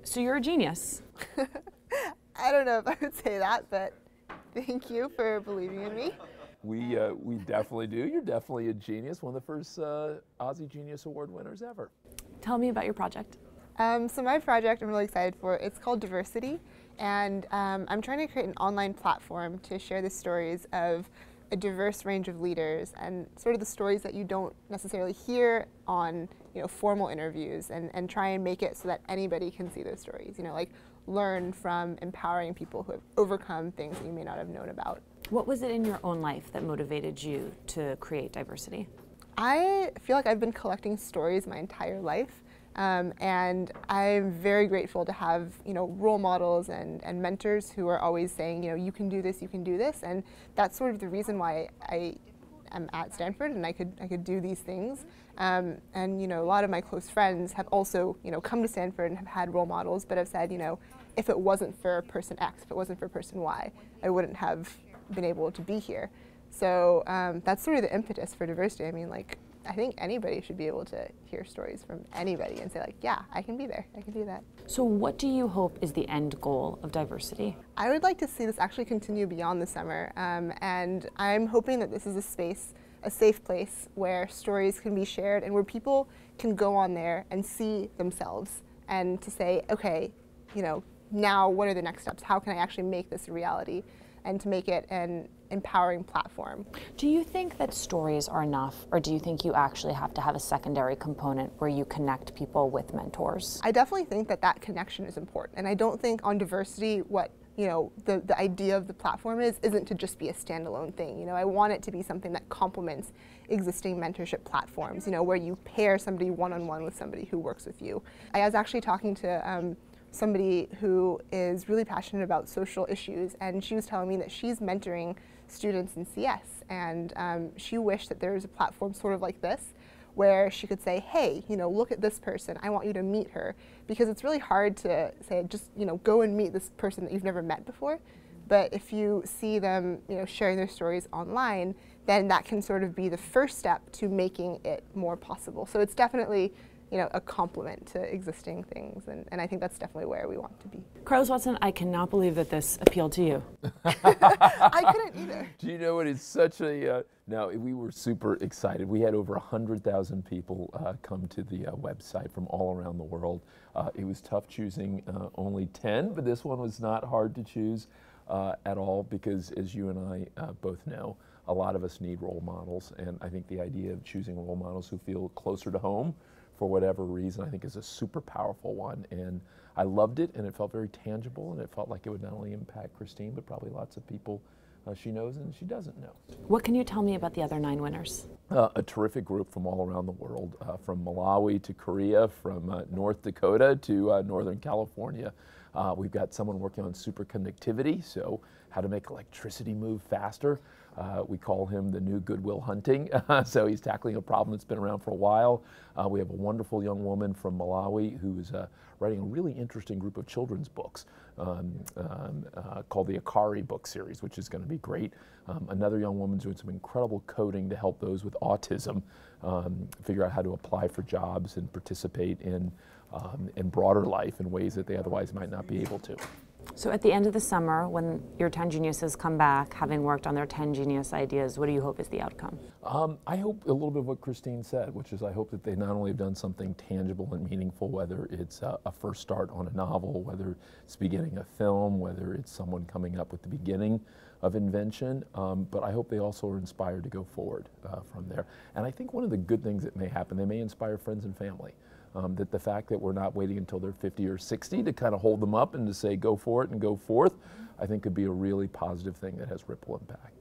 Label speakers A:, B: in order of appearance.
A: So you're a genius.
B: I don't know if I would say that, but thank you for believing in me.
C: We definitely do. You're definitely a genius, one of the first OZY Genius Award winners ever.
A: Tell me about your project.
B: So my project I'm really excited for, it's called Diversity, and I'm trying to create an online platform to share the stories of a diverse range of leaders and sort of the stories that you don't necessarily hear on formal interviews, and try and make it so that anybody can see those stories, like learn from empowering people who have overcome things that you may not have known about.
A: What was it in your own life that motivated you to create Diversity?
B: I feel like I've been collecting stories my entire life. And I'm very grateful to have role models and mentors who are always saying you can do this, and that's sort of the reason why I am at Stanford and I could do these things. And a lot of my close friends have also come to Stanford and have had role models, but have said if it wasn't for person X, if it wasn't for person Y, I wouldn't have been able to be here. So that's sort of the impetus for diversity. I mean, I think anybody should be able to hear stories from anybody and say yeah, I can be there, I can do that.
A: So what do you hope is the end goal of Diversity?
B: I would like to see this actually continue beyond the summer, and I'm hoping that this is a space, a safe place where stories can be shared and where people can go on there and see themselves and to say, okay, now what are the next steps? How can I actually make this a reality? And to make it an empowering platform.
A: Do you think that stories are enough, or do you think you actually have to have a secondary component where you connect people with mentors?
B: I definitely think that connection is important, and I don't think on diversity what the idea of the platform isn't to just be a standalone thing. I want it to be something that complements existing mentorship platforms, where you pair somebody one-on-one with somebody who works with you. I was actually talking to somebody who is really passionate about social issues, and she was telling me that she's mentoring students in CS, and she wished that there was a platform sort of like this where she could say, hey, look at this person, I want you to meet her, because it's really hard to say just go and meet this person that you've never met before. But if you see them sharing their stories online, then that can sort of be the first step to making it more possible. So it's definitely a complement to existing things, and I think that's definitely where we want to be.
A: Carlos Watson, I cannot believe that this appealed to you.
B: I couldn't either.
C: Do you know, it is such a, no, we were super excited. We had over 100,000 people come to the website from all around the world. It was tough choosing only 10, but this one was not hard to choose at all, because as you and I both know, a lot of us need role models, and I think the idea of choosing role models who feel closer to home for whatever reason, I think is a super powerful one. And I loved it, and it felt very tangible, and it felt like it would not only impact Christine, but probably lots of people she knows and she doesn't know.
A: What can you tell me about the other 9 winners?
C: A terrific group from all around the world, from Malawi to Korea, from North Dakota to Northern California. We've got someone working on superconductivity, so how to make electricity move faster. We call him the new Good Will Hunting, so he's tackling a problem that's been around for a while. We have a wonderful young woman from Malawi who's writing a really interesting group of children's books called the Akari book series, which is going to be great. Another young woman's doing some incredible coding to help those with autism figure out how to apply for jobs and participate in broader life in ways that they otherwise might not be able to.
A: So at the end of the summer, when your 10 geniuses come back, having worked on their 10 genius ideas, what do you hope is the outcome?
C: I hope a little bit of what Christine said, which is I hope that they not only have done something tangible and meaningful, whether it's a first start on a novel, whether it's beginning a film, whether it's someone coming up with the beginning of invention, but I hope they also are inspired to go forward from there. And I think one of the good things that may happen, they may inspire friends and family. That the fact that we're not waiting until they're 50 or 60 to kind of hold them up and to say go for it and go forth, I think could be a really positive thing that has ripple impact.